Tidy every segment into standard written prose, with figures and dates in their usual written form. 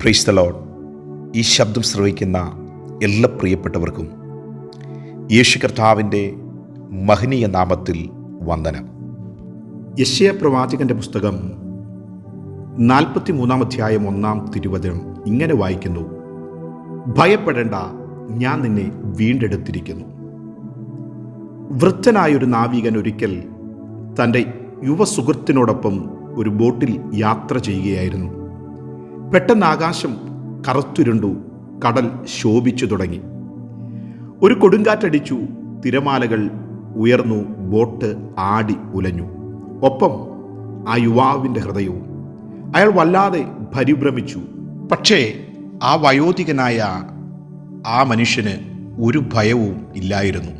Praise the Lord. ഈ ശബ്ദം ശ്രവിക്കുന്ന എല്ലാ പ്രിയപ്പെട്ടവർക്കും യേശു കർത്താവിൻ്റെ മഹനീയ നാമത്തിൽ വന്ദനം. യെശയ്യാ പ്രവാചകന്റെ പുസ്തകം 43 അധ്യായം 1 തിരുവചനം ഇങ്ങനെ വായിക്കുന്നു: ഭയപ്പെടേണ്ട, ഞാൻ നിന്നെ വീണ്ടെടുത്തിരിക്കുന്നു. വൃദ്ധനായൊരു നാവികൻ ഒരിക്കൽ തൻ്റെ യുവസുഹൃത്തിനോടൊപ്പം ഒരു ബോട്ടിൽ യാത്ര ചെയ്യുകയായിരുന്നു. പെട്ടെന്ന് ആകാശം കറുത്തുരുണ്ടു, കടൽ ശോഭിച്ചു തുടങ്ങി. ഒരു കൊടുങ്കാറ്റടിച്ചു, തിരമാലകൾ ഉയർന്നു, ബോട്ട് ആടി ഉലഞ്ഞു. ഒപ്പം ആ യുവാവിൻ്റെ ഹൃദയവും. അയാൾ വല്ലാതെ പരിഭ്രമിച്ചു. പക്ഷേ ആ വയോധികനായ ആ മനുഷ്യന് ഒരു ഭയവും ഇല്ലായിരുന്നു.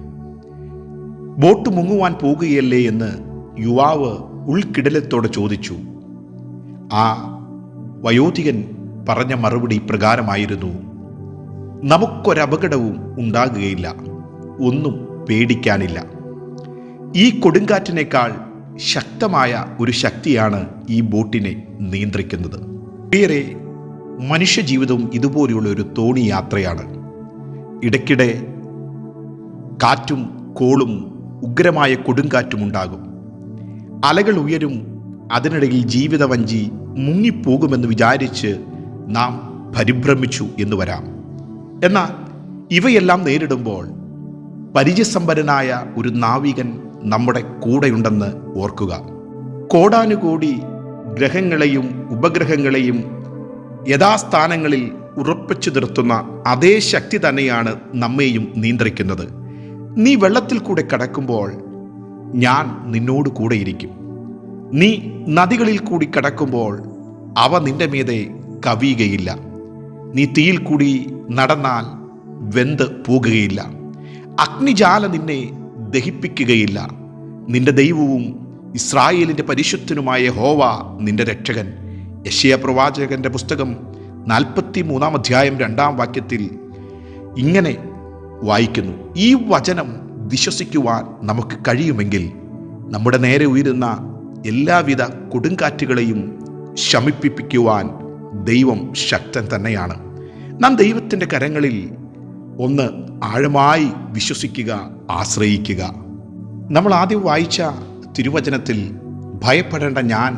ബോട്ട് മുങ്ങുവാൻ പോകുകയല്ലേ എന്ന് യുവാവ് ഉൾക്കിടലത്തോടെ ചോദിച്ചു. ആ വയോധികൻ പറഞ്ഞ മറുപടി ഇപ്രകാരമായിരുന്നു: നമുക്കൊരപകടവും ഉണ്ടാകുകയില്ല, ഒന്നും പേടിക്കാനില്ല. ഈ കൊടുങ്കാറ്റിനേക്കാൾ ശക്തമായ ഒരു ശക്തിയാണ് ഈ ബോട്ടിനെ നിയന്ത്രിക്കുന്നത്. പ്രിയരെ, മനുഷ്യജീവിതവും ഇതുപോലെയുള്ള ഒരു തോണി യാത്രയാണ്. ഇടയ്ക്കിടെ കാറ്റും കോളും ഉഗ്രമായ കൊടുങ്കാറ്റും ഉണ്ടാകും. അലകൾ ഉയരും. അതിനിടയിൽ ജീവിതവഞ്ചി മുങ്ങിപ്പോകുമെന്ന് വിചാരിച്ച് നാം പരിഭ്രമിച്ചു എന്ന് വരാം. എന്നാൽ ഇവയെല്ലാം നേരിടുമ്പോൾ പരിചയസമ്പന്നനായ ഒരു നാവികൻ നമ്മുടെ കൂടെയുണ്ടെന്ന് ഓർക്കുക. കോടാനുകോടി ഗ്രഹങ്ങളെയും ഉപഗ്രഹങ്ങളെയും യഥാസ്ഥാനങ്ങളിൽ ഉറപ്പിച്ചു നിർത്തുന്ന അതേ ശക്തി തന്നെയാണ് നമ്മെയും നിയന്ത്രിക്കുന്നത്. നീ വെള്ളത്തിൽ കൂടെ കടക്കുമ്പോൾ ഞാൻ നിന്നോട് കൂടെയിരിക്കും. നീ നദികളിൽ കൂടി കടക്കുമ്പോൾ അവ നിന്റെ മീതെ കവിയുകയില്ല. നീ തീയിൽ കൂടി നടന്നാൽ വെന്ത് പോകുകയില്ല. അഗ്നിജാല നിന്നെ ദഹിപ്പിക്കുകയില്ല. നിന്റെ ദൈവവും ഇസ്രായേലിൻ്റെ പരിശുദ്ധനുമായ യഹോവ നിന്റെ രക്ഷകൻ. യെശയ്യാ പ്രവാചകന്റെ പുസ്തകം 43 അധ്യായം 2 വാക്യത്തിൽ ഇങ്ങനെ വായിക്കുന്നു. ഈ വചനം വിശ്വസിക്കുവാൻ നമുക്ക് കഴിയുമെങ്കിൽ നമ്മുടെ നേരെ ഉയരുന്ന എല്ലാവിധ കൊടുങ്കാറ്റുകളെയും ശമിപ്പിക്കുവാൻ ദൈവം ശക്തൻ തന്നെയാണ്. നാം ദൈവത്തിൻ്റെ കരങ്ങളിൽ ഒന്ന് ആഴമായി വിശ്വസിക്കുക, ആശ്രയിക്കുക. നമ്മൾ ആദ്യം വായിച്ച തിരുവചനത്തിൽ ഭയപ്പെടേണ്ട, ഞാൻ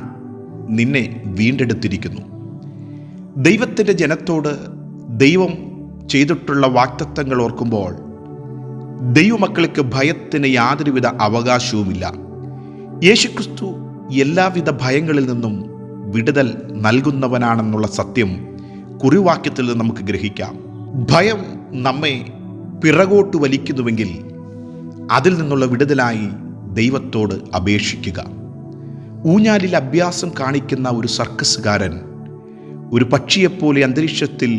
നിന്നെ വീണ്ടെടുത്തിരിക്കുന്നു. ദൈവത്തിൻ്റെ ജനത്തോട് ദൈവം ചെയ്തിട്ടുള്ള വാഗ്ദത്തങ്ങൾ ഓർക്കുമ്പോൾ ദൈവമക്കൾക്ക് ഭയത്തിന് യാതൊരുവിധ അവകാശവുമില്ല. യേശുക്രിസ്തു എല്ലാവിധ ഭയങ്ങളിൽ നിന്നും വിടുതൽ നൽകുന്നവനാണെന്നുള്ള സത്യം കുറിവാക്യത്തിൽ നിന്ന് നമുക്ക് ഗ്രഹിക്കാം. ഭയം നമ്മെ പിറകോട്ട് വലിക്കുന്നുവെങ്കിൽ അതിൽ നിന്നുള്ള വിടുതലായി ദൈവത്തോട് അപേക്ഷിക്കുക. ഊഞ്ഞാലിൽ അഭ്യാസം കാണിക്കുന്ന ഒരു സർക്കസുകാരൻ ഒരു പക്ഷിയെപ്പോലെ അന്തരീക്ഷത്തിൽ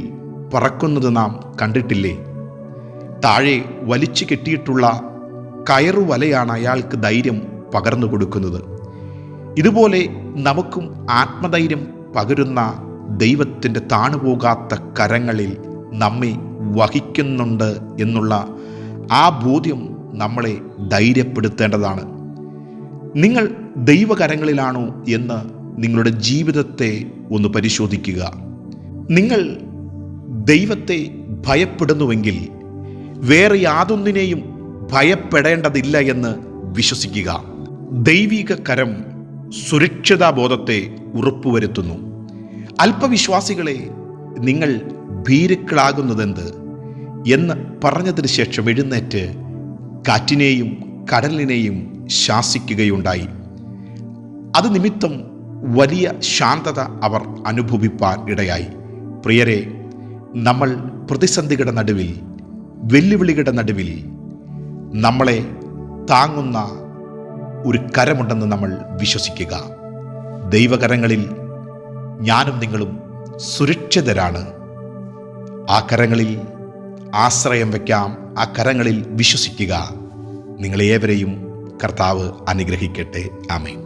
പറക്കുന്നത് നാം കണ്ടിട്ടില്ലേ? താഴെ വലിച്ചു കെട്ടിയിട്ടുള്ള കയറുവലയാണ് അയാൾക്ക് ധൈര്യം പകർന്നു കൊടുക്കുന്നത്. ഇതുപോലെ നമുക്കും ആത്മധൈര്യം പകരുന്ന ദൈവത്തിൻ്റെ താണുപോകാത്ത കരങ്ങളിൽ നമ്മെ വഹിക്കുന്നുണ്ട് എന്നുള്ള ആ ബോധ്യം നമ്മളെ ധൈര്യപ്പെടുത്തേണ്ടതാണ്. നിങ്ങൾ ദൈവകരങ്ങളിലാണോ എന്ന് നിങ്ങളുടെ ജീവിതത്തെ ഒന്ന് പരിശോധിക്കുക. നിങ്ങൾ ദൈവത്തെ ഭയപ്പെടുന്നുവെങ്കിൽ വേറെ യാതൊന്നിനെയും ഭയപ്പെടേണ്ടതില്ല എന്ന് വിശ്വസിക്കുക. ദൈവിക കരം സുരക്ഷിതാബോധത്തെ ഉറപ്പുവരുത്തുന്നു. അല്പവിശ്വാസികളെ, നിങ്ങൾ ഭീരുക്കളാകുന്നതെന്ത് എന്ന് പറഞ്ഞതിന് ശേഷം എഴുന്നേറ്റ് കാറ്റിനെയും കടലിനെയും ശാസിക്കുകയുണ്ടായി. അത് നിമിത്തം വലിയ ശാന്തത അവർ അനുഭവിപ്പാൻ ഇടയായി. പ്രിയരെ, നമ്മൾ പ്രതിസന്ധികളുടെ നടുവിൽ, വെല്ലുവിളികളുടെ നടുവിൽ നമ്മളെ താങ്ങുന്ന ഒരു കരമുണ്ടെന്ന് നമ്മൾ വിശ്വസിക്കുക. ദൈവകരങ്ങളിൽ ഞാനും നിങ്ങളും സുരക്ഷിതരാണ്. ആ കരങ്ങളിൽ ആശ്രയം വയ്ക്കാം, ആ കരങ്ങളിൽ വിശ്വസിക്കുക. നിങ്ങളേവരെയും കർത്താവ് അനുഗ്രഹിക്കട്ടെ. ആമേൻ.